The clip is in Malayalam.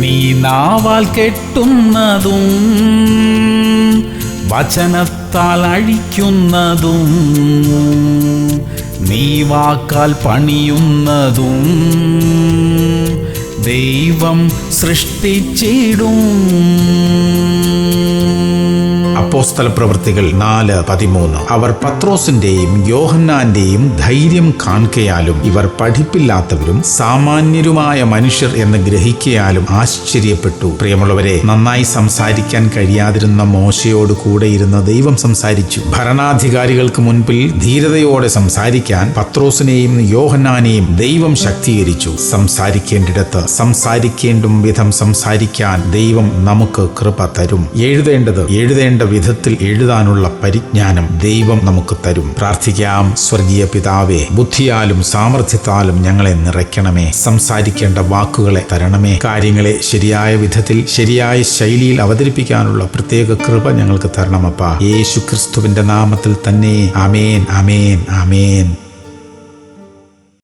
നീ നാവാൽ കെട്ടുന്നതും വചനത്താൽ അഴിക്കുന്നതും നീ വാക്കാൽ പണിയുന്നതും ദൈവം സൃഷ്ടിച്ചിടും. അപ്പോസ്തല പ്രവൃത്തികൾ 4:13. അവർ പത്രോസിന്റെയും യോഹന്നാന്റെയും ധൈര്യം കാൺകയാലും ഇവർ പഠിപ്പില്ലാത്തവരും സാമാന്യരുമായ മനുഷ്യർ എന്ന് ഗ്രഹിക്കയാലും ആശ്ചര്യപ്പെട്ടു. പ്രിയമുള്ളവരെ, നന്നായി സംസാരിക്കാൻ കഴിയാതിരുന്ന മോശയോട് കൂടെ ഇരുന്ന ദൈവം സംസാരിച്ചു. ഭരണാധികാരികൾക്ക് മുൻപിൽ ധീരതയോടെ സംസാരിക്കാൻ പത്രോസിനെയും യോഹന്നാനെയും ദൈവം ശക്തീകരിച്ചു. സംസാരിക്കേണ്ടിടത്ത് സംസാരിക്കേണ്ടും വിധം സംസാരിക്കാൻ ദൈവം നമുക്ക് കൃപ തരും. എഴുതേണ്ട വിധത്തിൽ എഴുതാനുള്ള പരിജ്ഞാനം ദൈവം നമുക്ക് തരും. പ്രാർത്ഥിക്കാം. സ്വർഗീയ പിതാവേ, ബുദ്ധിയാലും സാമർഥ്യത്താലും ഞങ്ങളെ നിറയ്ക്കണമേ. സംസാരിക്കേണ്ട വാക്കുകളെ തരണമേ. കാര്യങ്ങളെ ശരിയായ വിധത്തിൽ ശരിയായ ശൈലിയിൽ അവതരിപ്പിക്കാനുള്ള പ്രത്യേക കൃപ ഞങ്ങൾക്ക് തരണമപ്പാ. യേശു ക്രിസ്തുവിന്റെ നാമത്തിൽ തന്നെ. ആമേൻ, ആമേൻ, ആമേൻ.